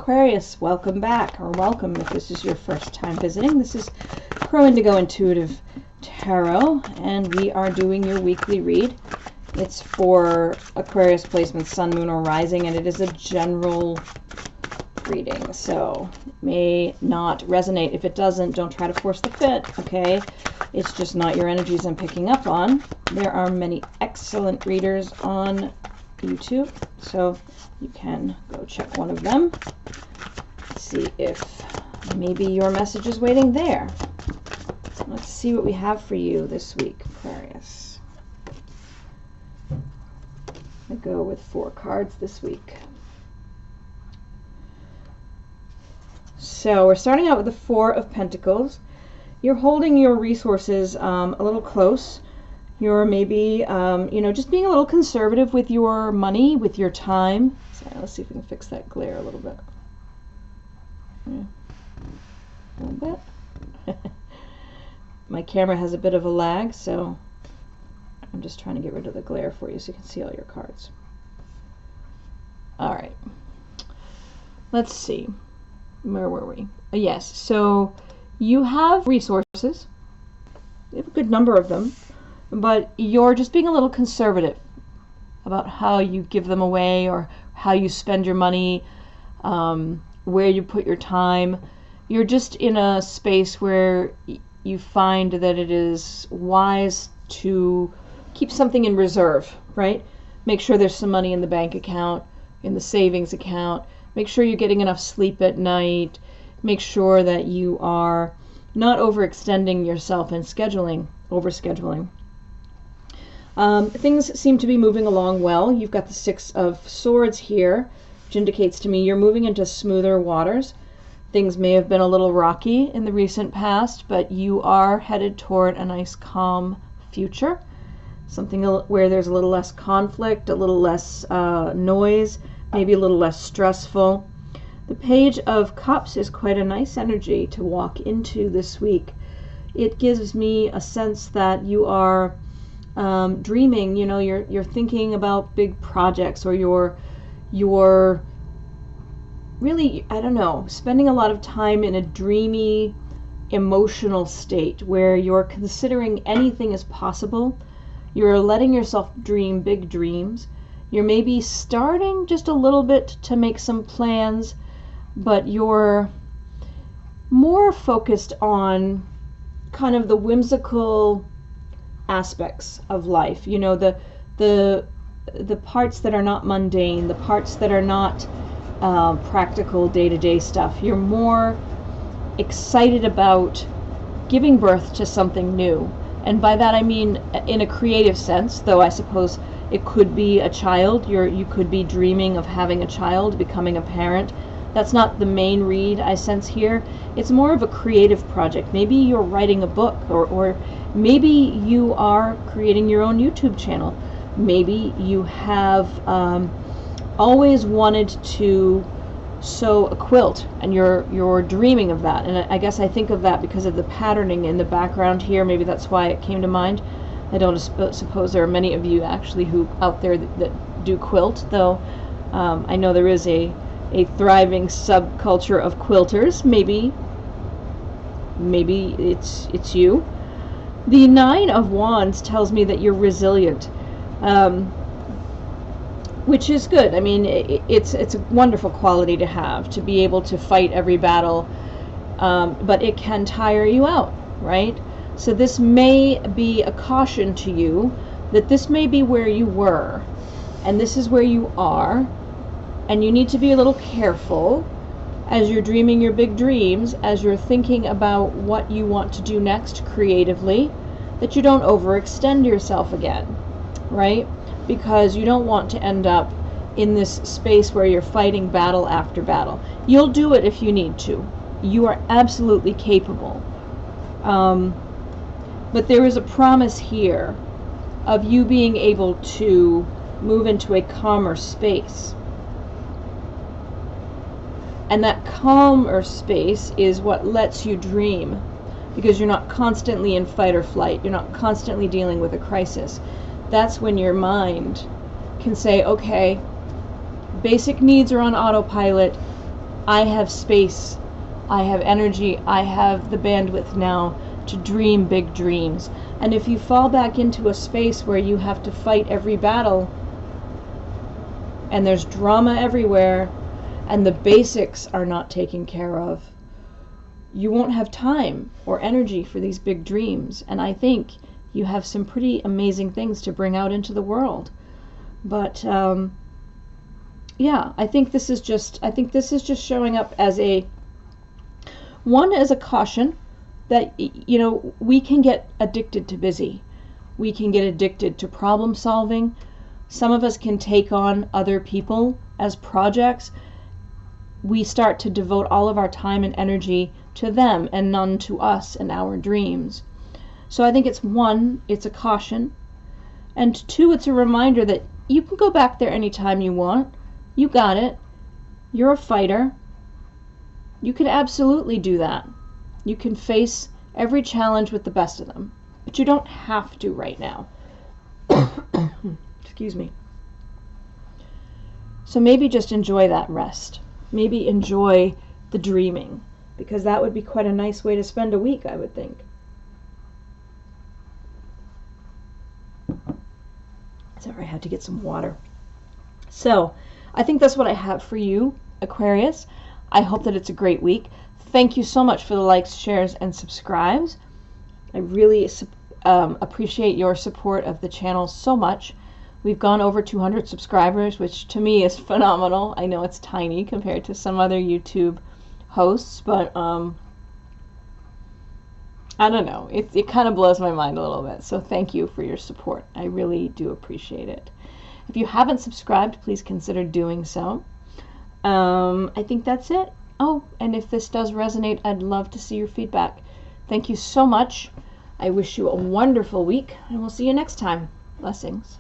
Aquarius, welcome back, or welcome if this is your first time visiting. This is Crow Indigo Intuitive Tarot, and we are doing your weekly read. It's for Aquarius placement, Sun, Moon, or Rising, and it is a general reading, so it may not resonate. If it doesn't, don't try to force the fit, okay? It's just not your energies I'm picking up on. There are many excellent readers on YouTube, so you can go check one of them. See if maybe your message is waiting there. Let's see what we have for you this week, Aquarius. I go with 4 cards this week. So we're starting out with the 4 of Pentacles. You're holding your resources a little close. You're maybe, just being a little conservative with your money, with your time. Sorry, let's see if we can fix that glare a little bit. Yeah. A little bit. My camera has a bit of a lag, so I'm just trying to get rid of the glare for you so you can see all your cards. All right. Let's see. Where were we? Yes, so you have resources. You have a good number of them, but you're just being a little conservative about how you give them away or how you spend your money, where you put your time. You're just in a space where you find that it is wise to keep something in reserve, right? Make sure there's some money in the bank account, in the savings account. Make sure you're getting enough sleep at night. Make sure that you are not overextending yourself and overscheduling. Things seem to be moving along well. You've got the 6 of Swords here, which indicates to me you're moving into smoother waters. Things may have been a little rocky in the recent past, but you are headed toward a nice calm future. Something where there's a little less conflict, a little less noise, maybe a little less stressful. The Page of Cups is quite a nice energy to walk into this week. It gives me a sense that you are dreaming, you're thinking about big projects, or you're really, I don't know, spending a lot of time in a dreamy, emotional state where you're considering anything is possible. You're letting yourself dream big dreams. You're maybe starting just a little bit to make some plans, but you're more focused on kind of the whimsical aspects of life. The parts that are not mundane, the parts that are not practical day-to-day stuff. You're more excited about giving birth to something new. And by that I mean in a creative sense, though I suppose it could be a child. You could be dreaming of having a child, becoming a parent. That's not the main read I sense here. It's more of a creative project. Maybe you're writing a book, or maybe you are creating your own YouTube channel. Maybe you have always wanted to sew a quilt, and you're dreaming of that. And I guess I think of that because of the patterning in the background here. Maybe that's why it came to mind. I don't suppose there are many of you actually who out there that do quilt, though I know there is a thriving subculture of quilters. Maybe it's you. The 9 of Wands tells me that you're resilient, which is good. I mean, it's a wonderful quality to have, to be able to fight every battle, but it can tire you out, right? So this may be a caution to you that this may be where you were, and this is where you are, and you need to be a little careful as you're dreaming your big dreams, as you're thinking about what you want to do next creatively, that you don't overextend yourself again, right? Because you don't want to end up in this space where you're fighting battle after battle. You'll do it if you need to. You are absolutely capable. But there is a promise here of you being able to move into a calmer space. And that calmer space is what lets you dream, because you're not constantly in fight or flight. You're not constantly dealing with a crisis. That's when your mind can say, okay, basic needs are on autopilot. I have space, I have energy, I have the bandwidth now to dream big dreams. And if you fall back into a space where you have to fight every battle, and there's drama everywhere, and the basics are not taken care of, you won't have time or energy for these big dreams. And I think you have some pretty amazing things to bring out into the world. But yeah, I think this is just showing up as a caution that, you know, we can get addicted to busy. We can get addicted to problem solving. Some of us can take on other people as projects. We start to devote all of our time and energy to them and none to us and our dreams. So I think it's a caution. And 2, it's a reminder that you can go back there anytime you want. You got it. You're a fighter. You can absolutely do that. You can face every challenge with the best of them. But you don't have to right now. Excuse me. So maybe just enjoy that rest. Maybe enjoy the dreaming, because that would be quite a nice way to spend a week, I would think. Sorry, I had to get some water. So, I think that's what I have for you, Aquarius. I hope that it's a great week. Thank you so much for the likes, shares, and subscribes. I really appreciate your support of the channel so much. We've gone over 200 subscribers, which to me is phenomenal. I know it's tiny compared to some other YouTube hosts, but I don't know. It kind of blows my mind a little bit. So thank you for your support. I really do appreciate it. If you haven't subscribed, please consider doing so. I think that's it. Oh, and if this does resonate, I'd love to see your feedback. Thank you so much. I wish you a wonderful week, and we'll see you next time. Blessings.